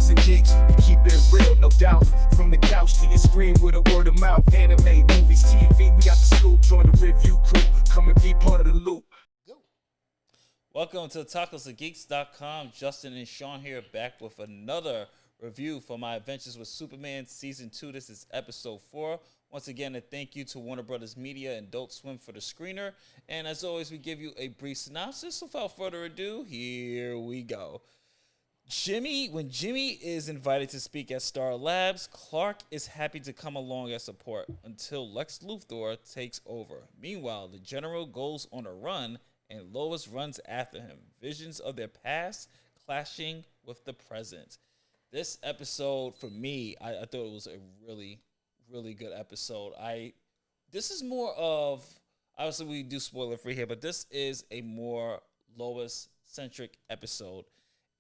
Tacos and geeks, keep it real, no doubt. From the couch to your screen with a word of mouth. Anime, movies, TV, we got the scoop. Join the review crew, come and be part of the loop. Welcome to TacosandGeeks.com. Justin and Sean here, back with another review for my Adventures with Superman Season 2. This is Episode 4. Once again, a thank you to Warner Brothers Media and Adult Swim for the screener. And as always, we give you a brief synopsis. Without further ado, here we go. When Jimmy is invited to speak at S.T.A.R Labs, Clark is happy to come along as support until Lex Luthor takes over. Meanwhile, the General goes on a run and Lois runs after him. Visions of their past clashing with the present. This episode, for me, I thought it was a really, really good episode. This is more of, obviously we do spoiler free here, but this is a more Lois-centric episode.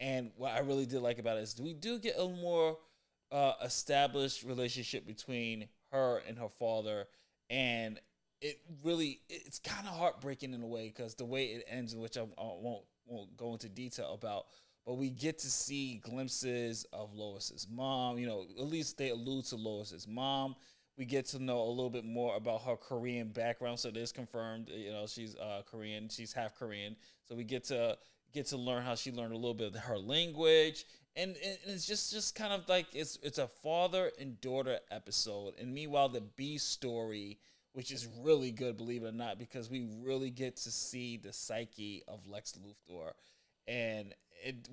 And what I really did like about it is we do get a more established relationship between her and her father, and it's kind of heartbreaking in a way because the way it ends, in which I won't go into detail about, but we get to see glimpses of Lois's mom. You know, at least they allude to Lois's mom. We get to know a little bit more about her Korean background. So it is confirmed, you know, she's Korean. She's half Korean. So we get to learn how she learned a little bit of her language. And it's just kind of like it's a father and daughter episode. And meanwhile, the B story, which is really good, believe it or not, because we really get to see the psyche of Lex Luthor. And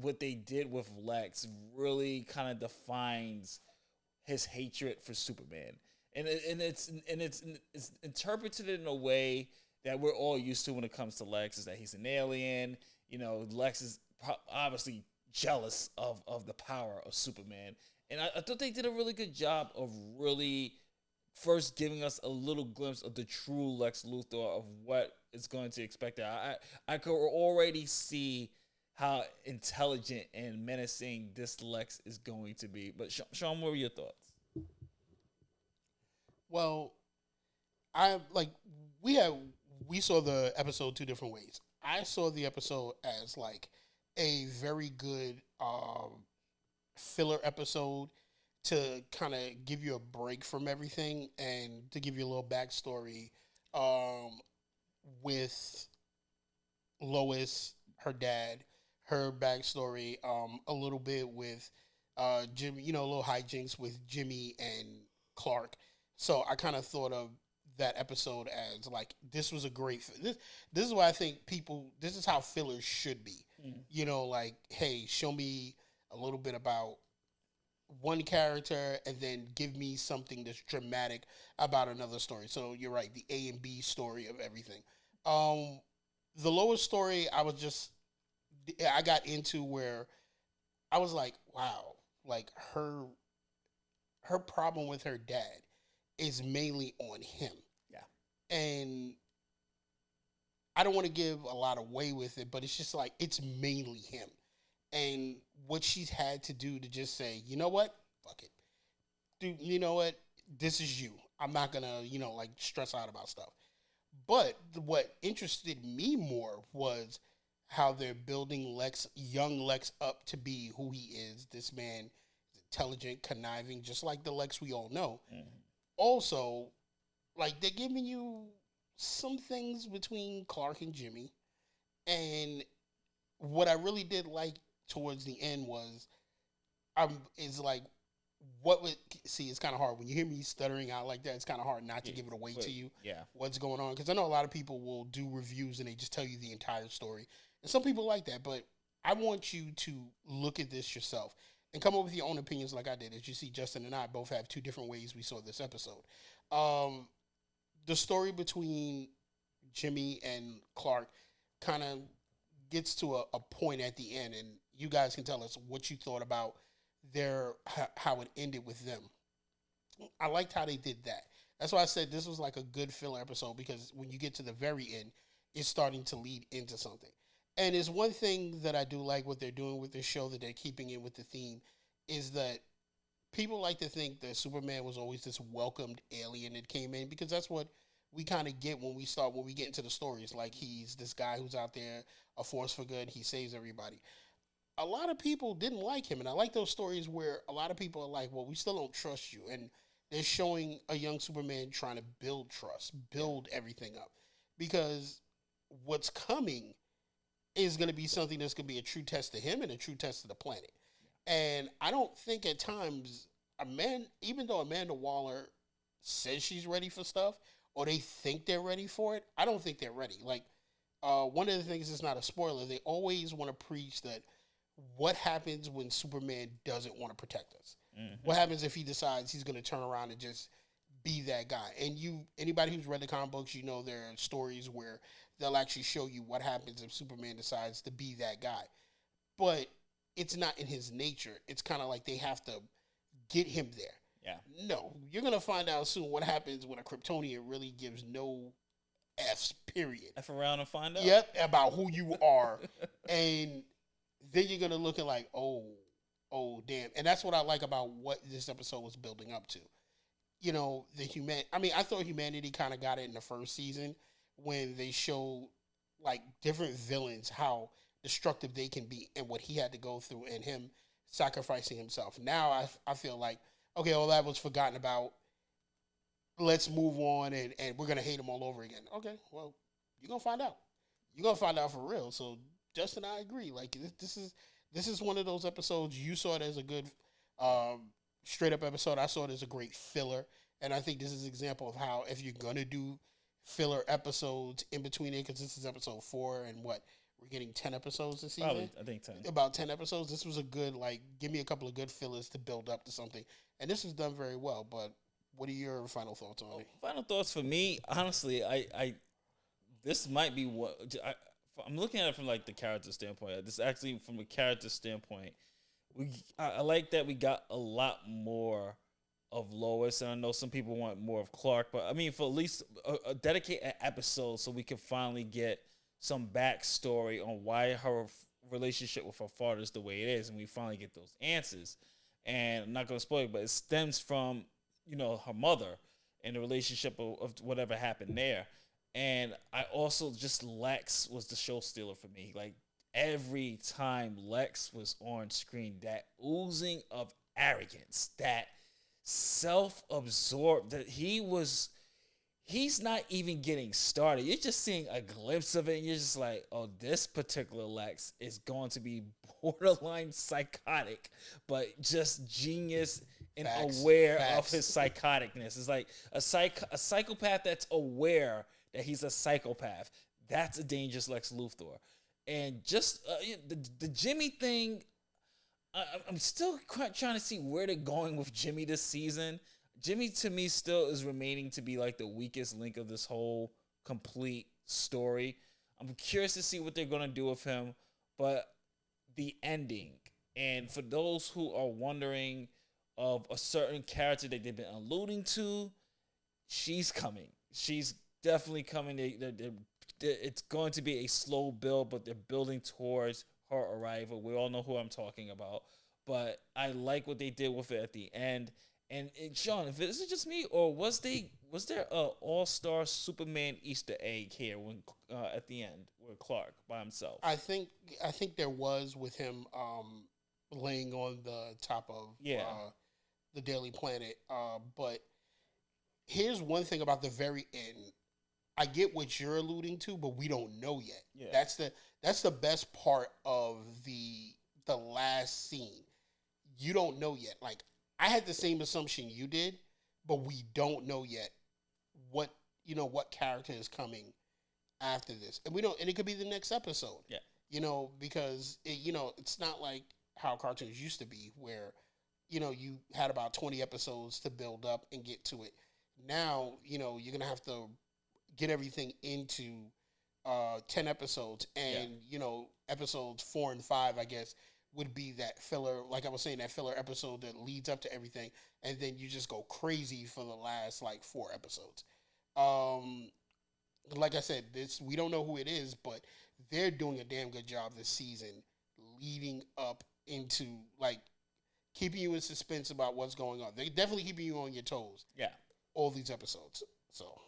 what they did with Lex really kind of defines his hatred for Superman. And it's interpreted in a way that we're all used to when it comes to Lex, is that he's an alien. You know, Lex is obviously jealous of the power of Superman. And I thought they did a really good job of really first giving us a little glimpse of the true Lex Luthor, of what is going to expect. I could already see how intelligent and menacing this Lex is going to be. But Sean, what were your thoughts? Well, we saw the episode two different ways. I saw the episode as like a very good filler episode to kind of give you a break from everything and to give you a little backstory with Lois, her dad, her backstory, a little bit with Jimmy, you know, a little hijinks with Jimmy and Clark. So I kind of thought of that episode as like, this was a great, this is why I think this is how fillers should be. You know, like, hey, show me a little bit about one character and then give me something that's dramatic about another story. So you're right, the A and B story of everything. The Lois story, I got into where I was like, wow, like her problem with her dad is mainly on him. Yeah. And I don't want to give a lot away with it, but it's just like, it's mainly him. And what she's had to do to just say, you know what? Fuck it. Dude, you know what? This is you. I'm not going to, like stress out about stuff. But what interested me more was how they're building young Lex up to be who he is. This man is intelligent, conniving, just like the Lex we all know. Mm-hmm. Also, like, they're giving you some things between Clark and Jimmy. And what I really did like towards the end was, it's kind of hard when you hear me stuttering out like that. It's kind of hard not to give it away to you. Yeah, what's going on, because I know a lot of people will do reviews and they just tell you the entire story, and some people like that. But I want you to look at this yourself and come up with your own opinions, like I did. As you see, Justin and I both have two different ways we saw this episode. The story between Jimmy and Clark kind of gets to a point at the end, and you guys can tell us what you thought about how it ended with them. I liked how they did that. That's why I said this was like a good filler episode, because when you get to the very end, it's starting to lead into something. And it's one thing that I do like what they're doing with this show, that they're keeping in with the theme, is that people like to think that Superman was always this welcomed alien that came in, because that's what we kind of get when we get into the stories. Like, he's this guy who's out there, a force for good, he saves everybody. a lot of people didn't like him, and I like those stories where a lot of people are like, "Well, we still don't trust you," and they're showing a young Superman trying to build trust, build everything up, because what's coming is going to be something that's going to be a true test to him and a true test to the planet. And I don't think at times even though Amanda Waller says she's ready for stuff, or they think they're ready for it, I don't think they're ready. Like, one of the things that's not a spoiler, they always want to preach that what happens when Superman doesn't want to protect us? Mm-hmm. What happens if he decides he's going to turn around and just be that guy? And anybody who's read the comic books, there are stories where they'll actually show you what happens if Superman decides to be that guy. But it's not in his nature. It's kind of like they have to get him there. Yeah. No, you're going to find out soon what happens when a Kryptonian really gives no F's, period. F around and find out. Yep, about who you are. And then you're going to look at like, oh, damn. And that's what I like about what this episode was building up to. I thought humanity kind of got it in the first season when they showed like different villains, how destructive they can be and what he had to go through and him sacrificing himself. Now I feel like, okay, all that was forgotten about. Let's move on and we're going to hate him all over again. Okay, well, you're going to find out. You're going to find out for real. So Justin, I agree. Like this is one of those episodes. You saw it as a good straight up episode. I saw it as a great filler. And I think this is an example of how if you're going to do filler episodes in between it, because this is episode 4 and we're getting 10 episodes this season. Probably, I think 10. About 10 episodes. This was a good, give me a couple of good fillers to build up to something. And this was done very well. But what are your final thoughts on it? Final thoughts for me, honestly, this might be what I'm looking at it from like the character standpoint. This actually from a character standpoint, I like that we got a lot more of Lois, and I know some people want more of Clark, but I mean, for at least a dedicated episode so we can finally get some backstory on why her relationship with her father is the way it is, and we finally get those answers. And I'm not going to spoil it, but it stems from, her mother and the relationship of whatever happened there. And I also just, Lex was the show stealer for me. Like, every time Lex was on screen, that oozing of arrogance, that self-absorbed, that he's not even getting started. You're just seeing a glimpse of it, and you're just like, oh, this particular Lex is going to be borderline psychotic, but just genius and aware of his psychoticness. It's like a psychopath that's aware that he's a psychopath. That's a dangerous Lex Luthor. And just the Jimmy thing, I'm still trying to see where they're going with Jimmy this season. Jimmy, to me, still is remaining to be like the weakest link of this whole complete story. I'm curious to see what they're going to do with him. But the ending, and for those who are wondering of a certain character that they've been alluding to, she's coming. She's definitely coming. It's going to be a slow build, but they're building towards her arrival. We all know who I'm talking about. But I like what they did with it at the end. And Sean, if this is just me, or was there a all-star Superman Easter egg here when at the end with Clark by himself? I think there was, with him laying on the top of the Daily Planet. But here's one thing about the very end. I get what you're alluding to, but we don't know yet. Yeah. That's the best part of the last scene. You don't know yet. Like, I had the same assumption you did, but we don't know yet what character is coming after this. And we don't, and it could be the next episode. Yeah. Because it's not like how cartoons used to be where, you had about 20 episodes to build up and get to it. Now, you're going to have to get everything into 10 episodes, and episodes 4 and 5, I guess, would be that filler, like I was saying, that filler episode that leads up to everything, and then you just go crazy for the last 4 episodes. Like I said, we don't know who it is, but they're doing a damn good job this season leading up into keeping you in suspense about what's going on. They're definitely keeping you on your toes. Yeah. All these episodes. So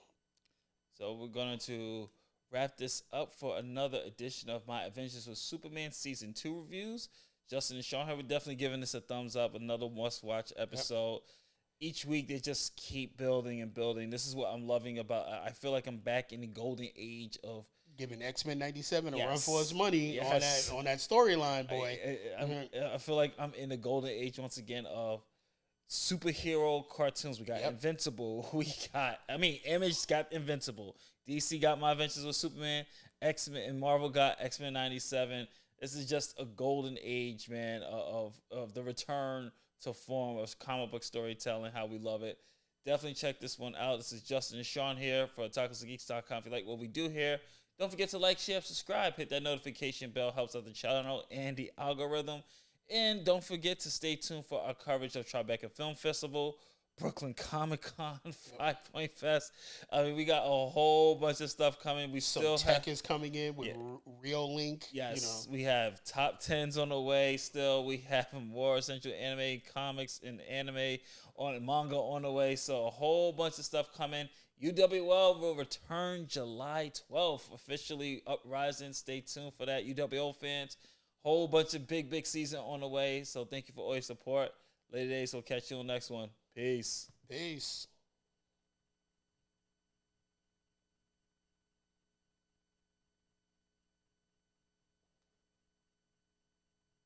we're going to wrap this up for another edition of my Adventures with Superman Season 2 reviews. Justin and Sean have definitely given this a thumbs up. Another must-watch episode. Each week they just keep building and building. This is what I'm loving about. I feel like I'm back in the golden age of Giving X-Men 97 a run Yes. for his money Yes. on that storyline, boy. I feel like I'm in the golden age once again of superhero cartoons. We got Invincible. Image got Invincible. DC got My Adventures with Superman. X-Men and Marvel got X-Men 97. This is just a golden age, man, of the return to form of comic book storytelling, how we love it. Definitely check this one out. This is Justin and Sean here for TacosandGeeks.com. If you like what we do here, don't forget to like, share, subscribe. Hit that notification bell. Helps out the channel and the algorithm. And don't forget to stay tuned for our coverage of Tribeca Film Festival, Brooklyn Comic Con, 5 Point Fest. We got a whole bunch of stuff coming. We still tech is coming in with Real Link. Yes, we have top 10s on the way still. We have more essential anime, comics, and anime manga on the way. So a whole bunch of stuff coming. UWL will return July 12th, officially uprising. Stay tuned for that, UWL fans. Whole bunch of big season on the way. So thank you for all your support. Later days, we'll catch you on the next one. Peace. Peace.